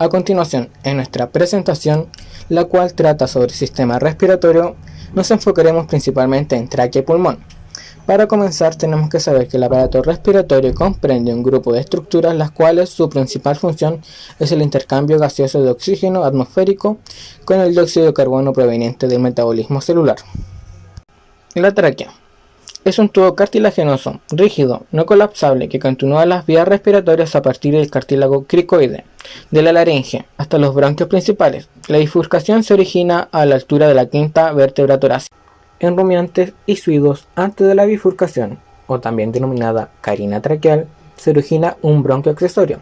A continuación, en nuestra presentación, la cual trata sobre el sistema respiratorio, nos enfocaremos principalmente en tráquea y pulmón. Para comenzar, tenemos que saber que el aparato respiratorio comprende un grupo de estructuras las cuales su principal función es el intercambio gaseoso de oxígeno atmosférico con el dióxido de carbono proveniente del metabolismo celular. La tráquea es un tubo cartilaginoso, rígido, no colapsable que continúa las vías respiratorias a partir del cartílago cricoide, de la laringe hasta los bronquios principales. La bifurcación se origina a la altura de la quinta vértebra torácica. En rumiantes y suidos, antes de la bifurcación, o también denominada carina traqueal, se origina un bronquio accesorio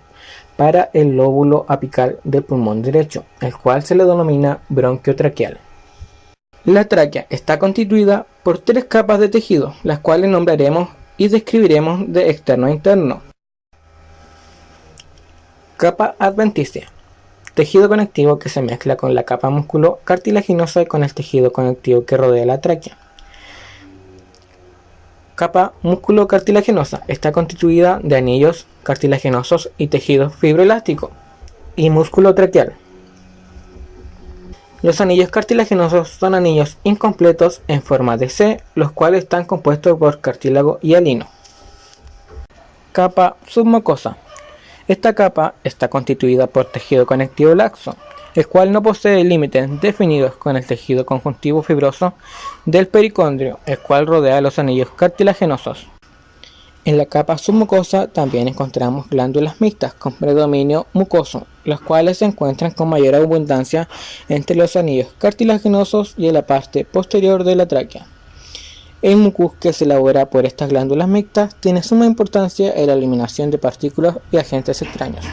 para el lóbulo apical del pulmón derecho, el cual se le denomina bronquio traqueal. La tráquea está constituida por 3 capas de tejido, las cuales nombraremos y describiremos de externo a interno. Capa adventicia. Tejido conectivo que se mezcla con la capa músculo-cartilaginosa y con el tejido conectivo que rodea la tráquea. Capa músculo-cartilaginosa está constituida de anillos cartilaginosos y tejido fibroelástico y músculo traqueal. Los anillos cartilaginosos son anillos incompletos en forma de C, los cuales están compuestos por cartílago hialino. Capa submucosa. Esta capa está constituida por tejido conectivo laxo, el cual no posee límites definidos con el tejido conjuntivo fibroso del pericondrio, el cual rodea los anillos cartilaginosos. En la capa submucosa también encontramos glándulas mixtas con predominio mucoso, las cuales se encuentran con mayor abundancia entre los anillos cartilaginosos y en la parte posterior de la tráquea. El mucus que se elabora por estas glándulas mixtas tiene suma importancia en la eliminación de partículas y agentes extraños.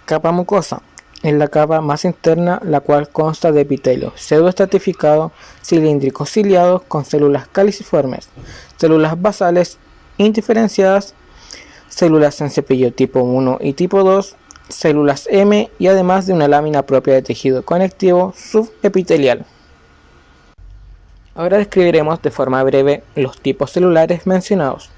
Capa mucosa. Es la capa más interna, la cual consta de epitelio pseudoestratificado cilíndrico ciliados con células caliciformes, células basales indiferenciadas, células en cepillo tipo 1 y tipo 2, células M y además de una lámina propia de tejido conectivo subepitelial. Ahora describiremos de forma breve los tipos celulares mencionados.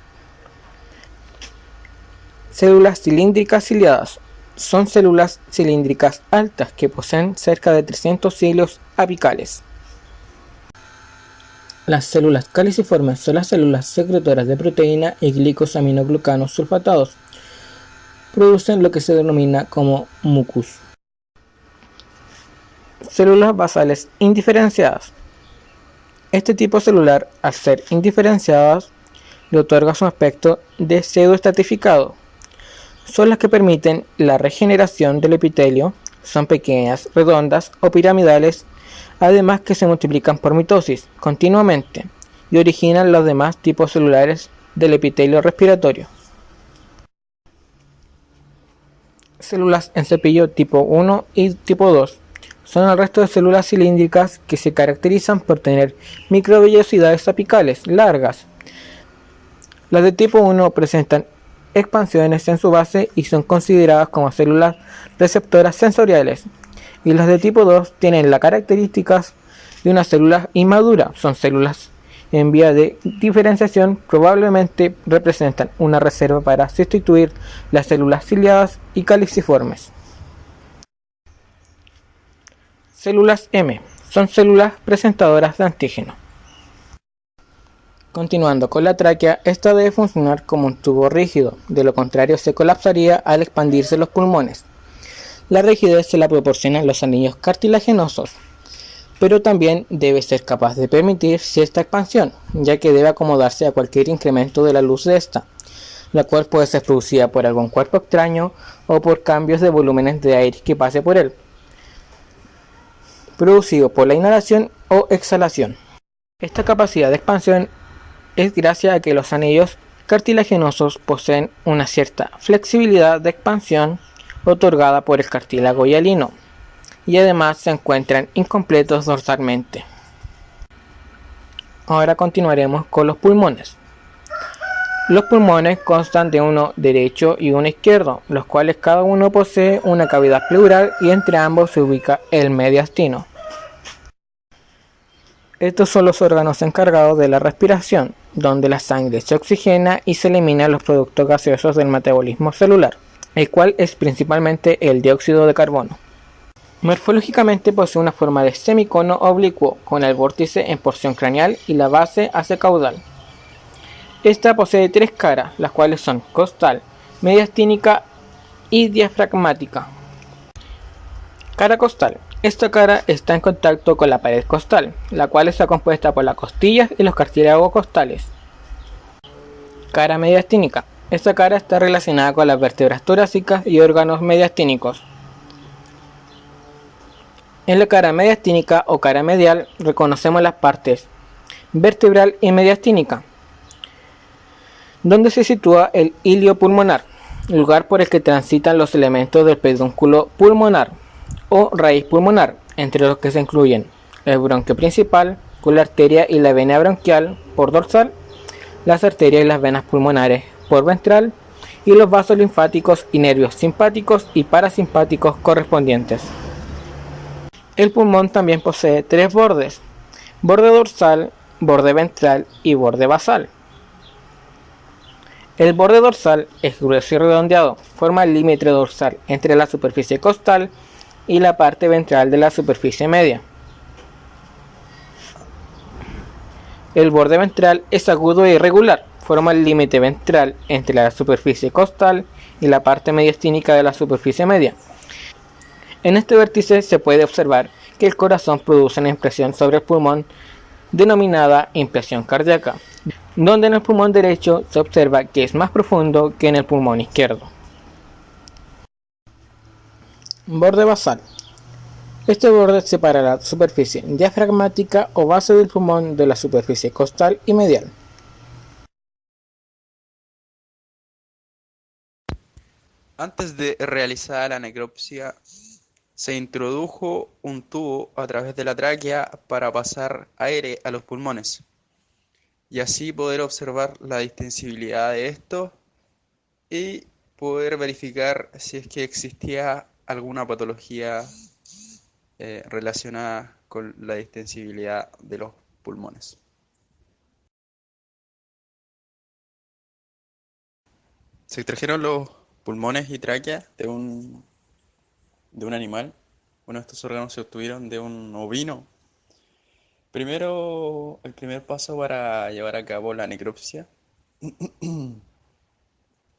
Células cilíndricas ciliadas. Son células cilíndricas altas que poseen cerca de 300 cilios apicales. Las células caliciformes son las células secretoras de proteína y glicosaminoglucanos sulfatados. Producen lo que se denomina como mucus. Células basales indiferenciadas. Este tipo celular, al ser indiferenciadas, le otorga su aspecto de pseudoestratificado. Son las que permiten la regeneración del epitelio, son pequeñas, redondas o piramidales, además que se multiplican por mitosis continuamente y originan los demás tipos celulares del epitelio respiratorio. Células en cepillo tipo 1 y tipo 2 son el resto de células cilíndricas que se caracterizan por tener microvellosidades apicales largas. Las de tipo 1 presentan expansiones en su base y son consideradas como células receptoras sensoriales, y las de tipo 2 tienen las características de una célula inmadura, son células en vía de diferenciación, probablemente representan una reserva para sustituir las células ciliadas y caliciformes. Células M son células presentadoras de antígeno. Continuando con la tráquea, esta debe funcionar como un tubo rígido, de lo contrario se colapsaría al expandirse los pulmones. La rigidez se la proporcionan los anillos cartilaginosos, pero también debe ser capaz de permitir cierta expansión, ya que debe acomodarse a cualquier incremento de la luz de esta, la cual puede ser producida por algún cuerpo extraño o por cambios de volúmenes de aire que pase por él, producido por la inhalación o exhalación. Esta capacidad de expansión es gracias a que los anillos cartilaginosos poseen una cierta flexibilidad de expansión otorgada por el cartílago hialino y además se encuentran incompletos dorsalmente. Ahora continuaremos con los pulmones. Los pulmones constan de uno derecho y uno izquierdo, los cuales cada uno posee una cavidad pleural y entre ambos se ubica el mediastino. Estos son los órganos encargados de la respiración, donde la sangre se oxigena y se eliminan los productos gaseosos del metabolismo celular. el cual es principalmente el dióxido de carbono. Morfológicamente posee una forma de semicono oblicuo, con el vórtice en porción craneal y la base hacia caudal. Esta posee tres caras, las cuales son costal, mediastínica y diafragmática. Cara costal. Esta cara está en contacto con la pared costal, la cual está compuesta por las costillas y los cartílagos costales. Cara mediastínica. Esta cara está relacionada con las vértebras torácicas y órganos mediastínicos. En la cara mediastínica o cara medial reconocemos las partes vertebral y mediastínica, donde se sitúa el ilio pulmonar, lugar por el que transitan los elementos del pedúnculo pulmonar o raíz pulmonar, entre los que se incluyen el bronquio principal, con la arteria y la vena bronquial por dorsal, las arterias y las venas pulmonares por ventral, y los vasos linfáticos y nervios simpáticos y parasimpáticos correspondientes. El pulmón también posee tres bordes: borde dorsal, borde ventral y borde basal. El borde dorsal es grueso y redondeado, forma el límite dorsal entre la superficie costal y la parte ventral de la superficie media. El borde ventral es agudo e irregular, forma el límite ventral entre la superficie costal y la parte mediastínica de la superficie media. En este vértice se puede observar que el corazón produce una impresión sobre el pulmón denominada impresión cardíaca, donde en el pulmón derecho se observa que es más profundo que en el pulmón izquierdo. Borde basal. Este borde separa la superficie diafragmática o base del pulmón de la superficie costal y medial. Antes de realizar la necropsia, se introdujo un tubo a través de la tráquea para pasar aire a los pulmones y así poder observar la distensibilidad de estos y poder verificar si es que existía alguna patología relacionada con la distensibilidad de los pulmones. Se extrajeron los pulmones y tráquea de un animal. Bueno, estos órganos se obtuvieron de un ovino. Primero, el primer paso para llevar a cabo la necropsia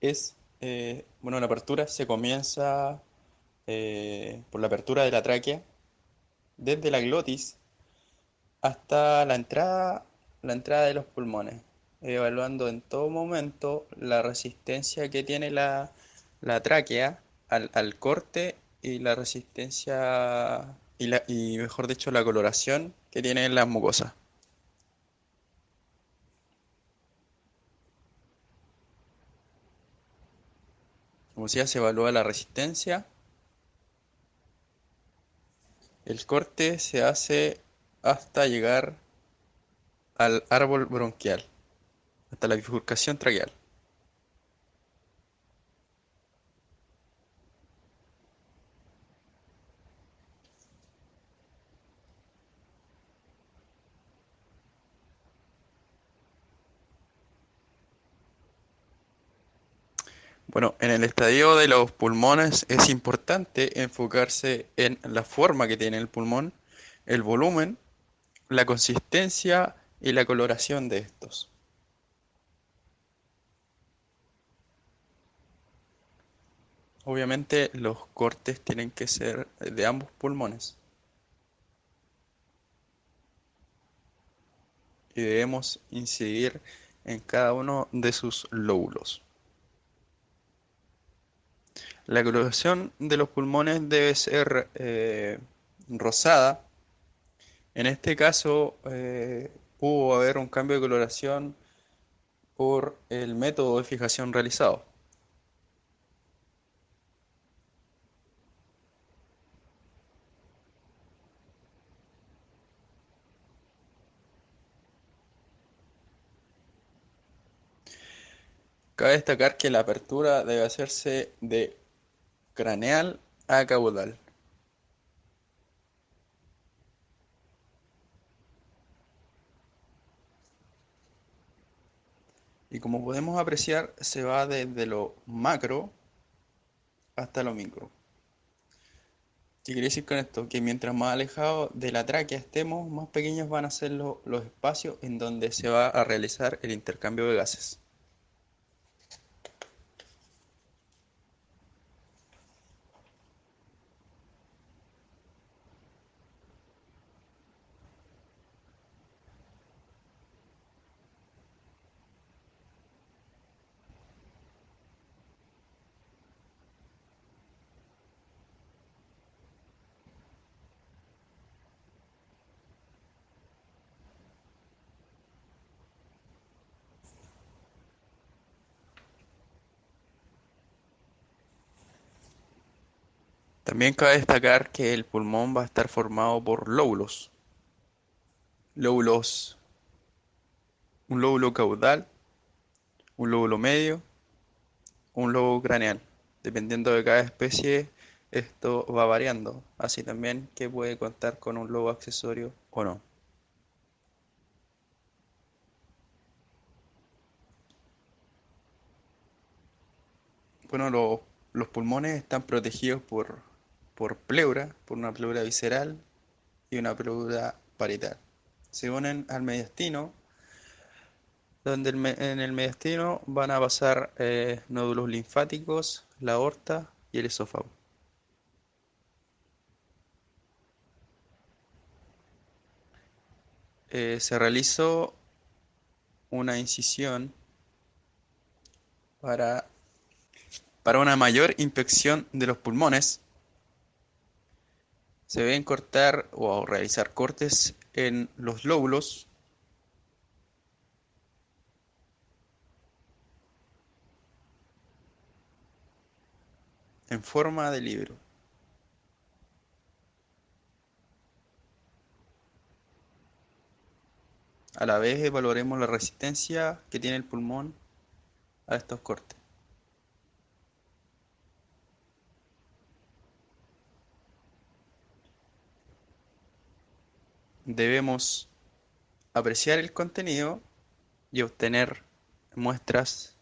es, bueno, la apertura se comienza por la apertura de la tráquea, desde la glotis hasta la entrada de los pulmones, evaluando en todo momento la resistencia que tiene la tráquea al corte y la resistencia y mejor dicho la coloración que tienen las mucosas. Como decía, se evalúa la resistencia. El corte se hace hasta llegar al árbol bronquial, hasta la bifurcación traqueal. Bueno, en el estadio de los pulmones es importante enfocarse en la forma que tiene el pulmón, el volumen, la consistencia y la coloración de estos. Obviamente los cortes tienen que ser de ambos pulmones y debemos incidir en cada uno de sus lóbulos. La coloración de los pulmones debe ser rosada. En este caso pudo haber un cambio de coloración por el método de fijación realizado. Cabe destacar que la apertura debe hacerse de craneal a caudal. Y como podemos apreciar, se va desde lo macro hasta lo micro. ¿Qué quiere decir con esto? Que mientras más alejados de la tráquea estemos, más pequeños van a ser los espacios en donde se va a realizar el intercambio de gases. También cabe destacar que el pulmón va a estar formado por lóbulos. Lóbulos, un lóbulo caudal, un lóbulo medio, un lóbulo craneal. Dependiendo de cada especie, esto va variando. Así también que puede contar con un lobo accesorio o no. Bueno, los pulmones están protegidos por pleura, por una pleura visceral y una pleura parietal. Se unen al mediastino, donde en el mediastino van a pasar nódulos linfáticos, la aorta y el esófago. Se realizó una incisión para, para una mayor inspección de los pulmones. Se deben cortar o realizar cortes en los lóbulos en forma de libro. A la vez evaluaremos la resistencia que tiene el pulmón a estos cortes. Debemos apreciar el contenido y obtener muestras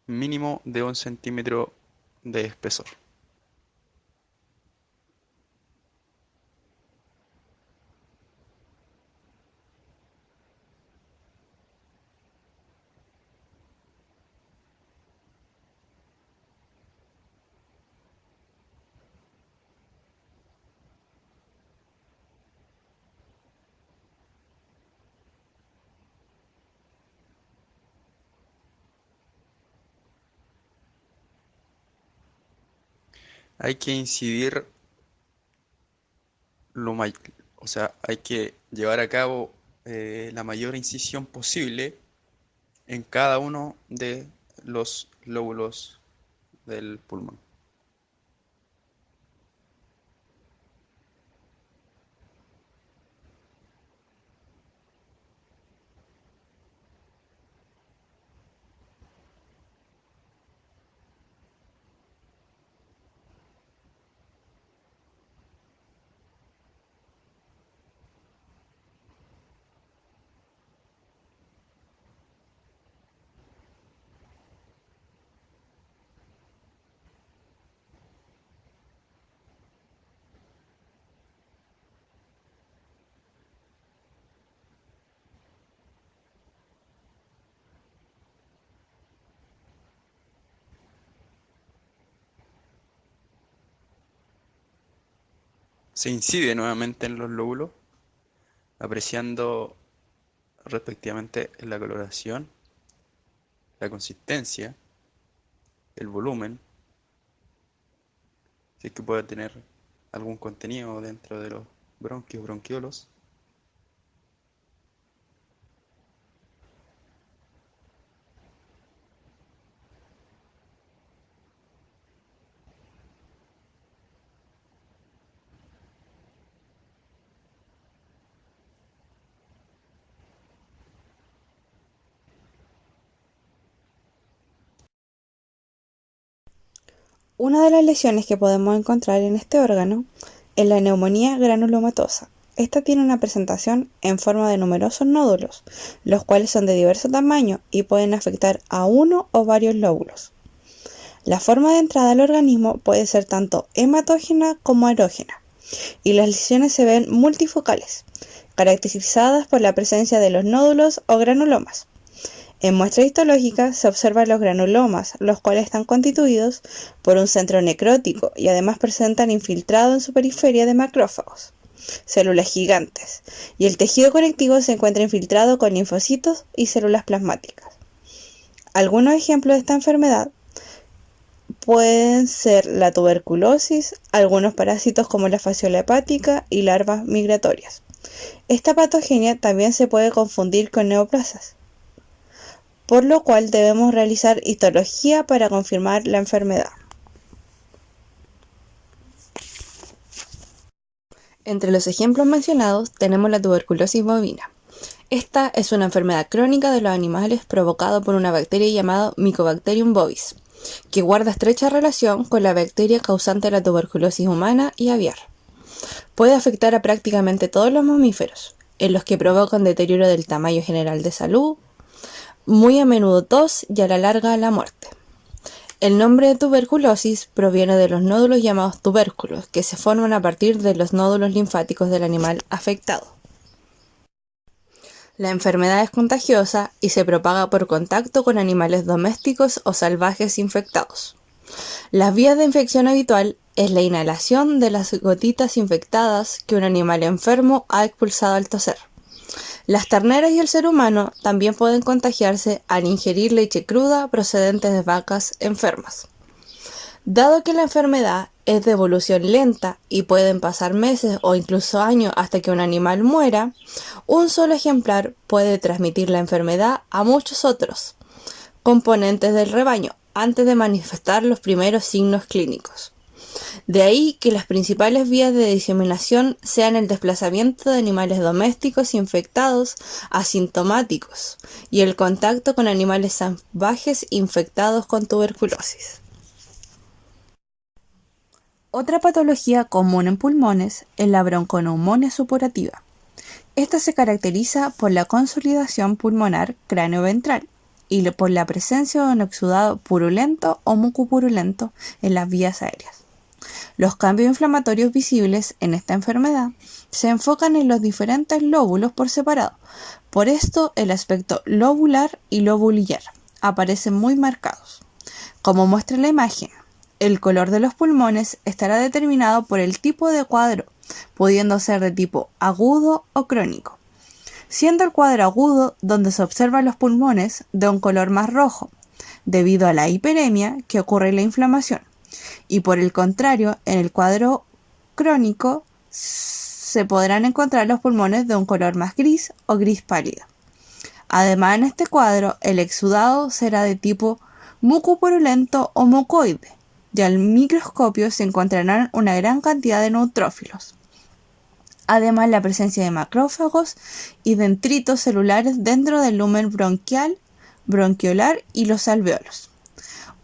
mínimo de 1 centímetro de espesor. Hay que incidir lo may- o sea, hay que llevar a cabo la mayor incisión posible en cada uno de los lóbulos del pulmón. Se incide nuevamente en los lóbulos, apreciando respectivamente la coloración, la consistencia, el volumen, si es que puede tener algún contenido dentro de los bronquios, bronquiolos. Una de las lesiones que podemos encontrar en este órgano es la neumonía granulomatosa. Esta tiene una presentación en forma de numerosos nódulos, los cuales son de diverso tamaño y pueden afectar a uno o varios lóbulos. La forma de entrada al organismo puede ser tanto hematógena como aerógena, y las lesiones se ven multifocales, caracterizadas por la presencia de los nódulos o granulomas. En muestra histológica se observan los granulomas, los cuales están constituidos por un centro necrótico y además presentan infiltrado en su periferia de macrófagos, células gigantes, y el tejido conectivo se encuentra infiltrado con linfocitos y células plasmáticas. Algunos ejemplos de esta enfermedad pueden ser la tuberculosis, algunos parásitos como la fasciola hepática y larvas migratorias. Esta patogenia también se puede confundir con neoplasias, por lo cual debemos realizar histología para confirmar la enfermedad. Entre los ejemplos mencionados tenemos la tuberculosis bovina. Esta es una enfermedad crónica de los animales provocada por una bacteria llamada Mycobacterium bovis, que guarda estrecha relación con la bacteria causante de la tuberculosis humana y aviar. Puede afectar a prácticamente todos los mamíferos, en los que provocan deterioro del tamaño general de salud, muy a menudo tos y a la larga la muerte. El nombre de tuberculosis proviene de los nódulos llamados tubérculos, que se forman a partir de los nódulos linfáticos del animal afectado. La enfermedad es contagiosa y se propaga por contacto con animales domésticos o salvajes infectados. Las vías de infección habitual es la inhalación de las gotitas infectadas que un animal enfermo ha expulsado al toser. Las terneras y el ser humano también pueden contagiarse al ingerir leche cruda procedente de vacas enfermas. Dado que la enfermedad es de evolución lenta y pueden pasar meses o incluso años hasta que un animal muera, un solo ejemplar puede transmitir la enfermedad a muchos otros componentes del rebaño antes de manifestar los primeros signos clínicos. De ahí que las principales vías de diseminación sean el desplazamiento de animales domésticos infectados asintomáticos y el contacto con animales salvajes infectados con tuberculosis. Otra patología común en pulmones es la bronconeumonía supurativa. Esta se caracteriza por la consolidación pulmonar cráneo-ventral y por la presencia de un exudado purulento o mucopurulento en las vías aéreas. Los cambios inflamatorios visibles en esta enfermedad se enfocan en los diferentes lóbulos por separado. Por esto, el aspecto lobular y lobulillar aparecen muy marcados. Como muestra la imagen, el color de los pulmones estará determinado por el tipo de cuadro, pudiendo ser de tipo agudo o crónico, siendo el cuadro agudo donde se observan los pulmones de un color más rojo, debido a la hiperemia que ocurre en la inflamación, y por el contrario, en el cuadro crónico se podrán encontrar los pulmones de un color más gris o gris pálido. Además, en este cuadro, el exudado será de tipo mucopurulento o mucoide, y al microscopio se encontrarán una gran cantidad de neutrófilos. Además, la presencia de macrófagos y dendritos celulares dentro del lumen bronquial, bronquiolar y los alveolos.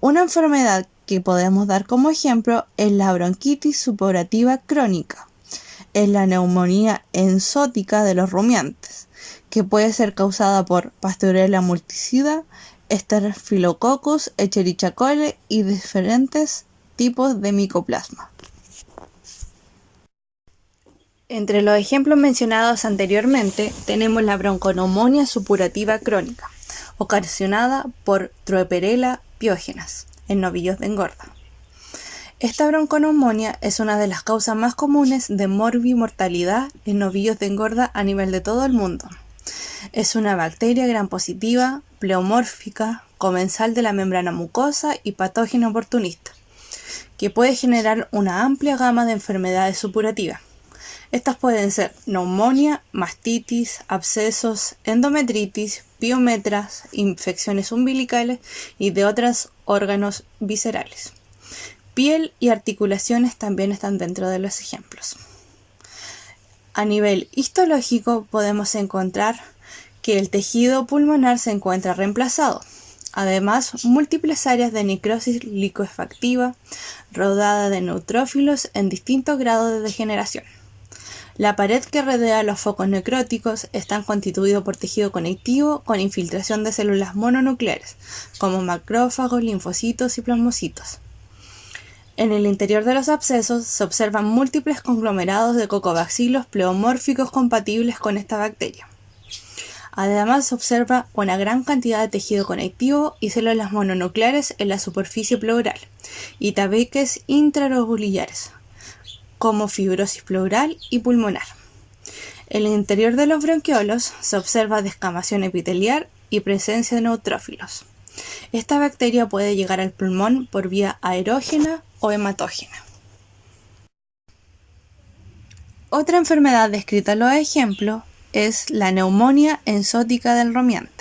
Una enfermedad que podemos dar como ejemplo es la bronquitis supurativa crónica. Es la neumonía enzótica de los rumiantes, que puede ser causada por Pasteurella multicida, Staphylococcus, Escherichia coli y diferentes tipos de micoplasma. Entre los ejemplos mencionados anteriormente tenemos la bronconeumonía supurativa crónica, ocasionada por Troperella piógenes en novillos de engorda. Esta bronconeumonía es una de las causas más comunes de morbimortalidad en novillos de engorda a nivel de todo el mundo. Es una bacteria gram positiva, pleomórfica, comensal de la membrana mucosa y patógena oportunista, que puede generar una amplia gama de enfermedades supurativas. Estas pueden ser neumonía, mastitis, abscesos, endometritis, piometras, infecciones umbilicales y de otros órganos viscerales. Piel y articulaciones también están dentro de los ejemplos. A nivel histológico podemos encontrar que el tejido pulmonar se encuentra reemplazado. Además, múltiples áreas de necrosis liquefactiva, rodeada de neutrófilos en distintos grados de degeneración. La pared que rodea los focos necróticos está constituido por tejido conectivo con infiltración de células mononucleares, como macrófagos, linfocitos y plasmocitos. En el interior de los abscesos se observan múltiples conglomerados de cocobacilos pleomórficos compatibles con esta bacteria. Además se observa una gran cantidad de tejido conectivo y células mononucleares en la superficie pleural y tabiques intraorbilares, como fibrosis pleural y pulmonar. En el interior de los bronquiolos se observa descamación epitelial y presencia de neutrófilos. Esta bacteria puede llegar al pulmón por vía aerógena o hematógena. Otra enfermedad descrita en los ejemplos es la neumonía enzótica del rumiante.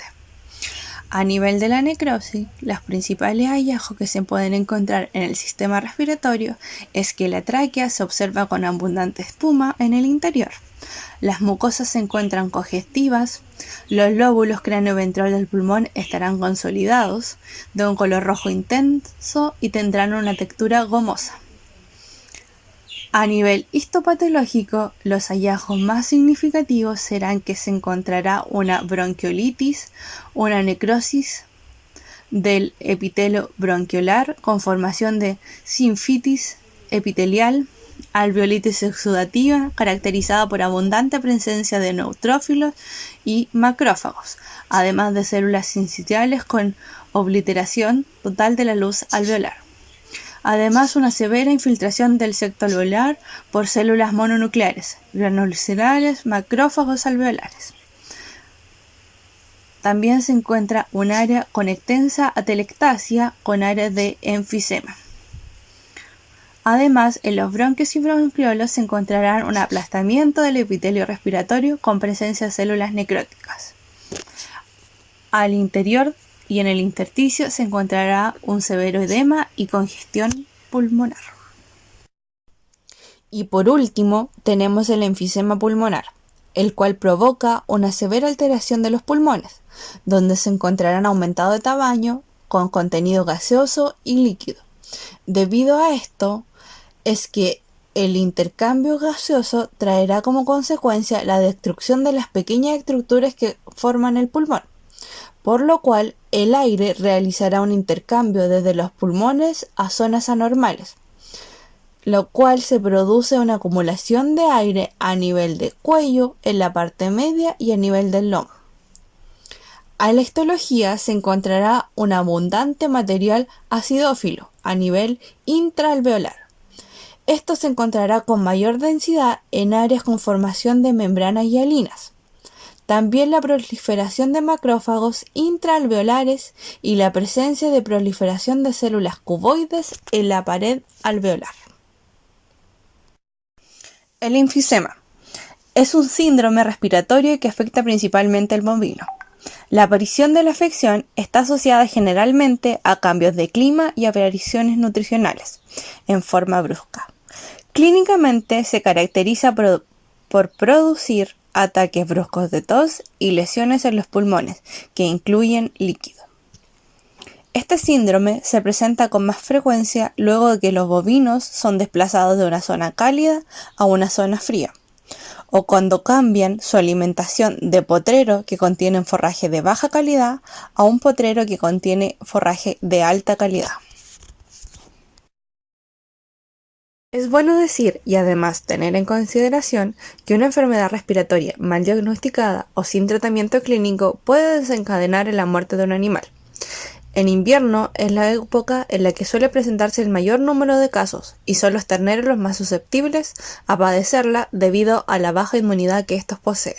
A nivel de la necrosis, los principales hallazgos que se pueden encontrar en el sistema respiratorio es que la tráquea se observa con abundante espuma en el interior. Las mucosas se encuentran congestivas, los lóbulos craneoventral del pulmón estarán consolidados, de un color rojo intenso y tendrán una textura gomosa. A nivel histopatológico, los hallazgos más significativos serán que se encontrará una bronquiolitis, una necrosis del epitelio bronquiolar con formación de sinfitis epitelial, alveolitis exudativa caracterizada por abundante presencia de neutrófilos y macrófagos, además de células sincitiales con obliteración total de la luz alveolar. Además, una severa infiltración del septo alveolar por células mononucleares, granulocitales, macrófagos alveolares. También se encuentra un área con extensa atelectasia con áreas de enfisema. Además, en los bronquios y bronquiolos se encontrarán un aplastamiento del epitelio respiratorio con presencia de células necróticas. Al interior y en el intersticio se encontrará un severo edema y congestión pulmonar. Y por último, tenemos el enfisema pulmonar, el cual provoca una severa alteración de los pulmones, donde se encontrarán aumentados de tamaño, con contenido gaseoso y líquido. Debido a esto, es que el intercambio gaseoso traerá como consecuencia la destrucción de las pequeñas estructuras que forman el pulmón, por lo cual el aire realizará un intercambio desde los pulmones a zonas anormales, lo cual se produce una acumulación de aire a nivel de cuello, en la parte media y a nivel del lomo. A la histología se encontrará un abundante material acidófilo a nivel intraalveolar. Esto se encontrará con mayor densidad en áreas con formación de membranas hialinas. También la proliferación de macrófagos intraalveolares y la presencia de proliferación de células cuboides en la pared alveolar. El enfisema es un síndrome respiratorio que afecta principalmente al bovino. La aparición de la afección está asociada generalmente a cambios de clima y a variaciones nutricionales en forma brusca. Clínicamente se caracteriza por producir ataques bruscos de tos y lesiones en los pulmones, que incluyen líquido. Este síndrome se presenta con más frecuencia luego de que los bovinos son desplazados de una zona cálida a una zona fría, o cuando cambian su alimentación de potrero que contienen forraje de baja calidad a un potrero que contiene forraje de alta calidad. Es bueno decir y además tener en consideración que una enfermedad respiratoria mal diagnosticada o sin tratamiento clínico puede desencadenar en la muerte de un animal. En invierno es la época en la que suele presentarse el mayor número de casos y son los terneros los más susceptibles a padecerla debido a la baja inmunidad que estos poseen.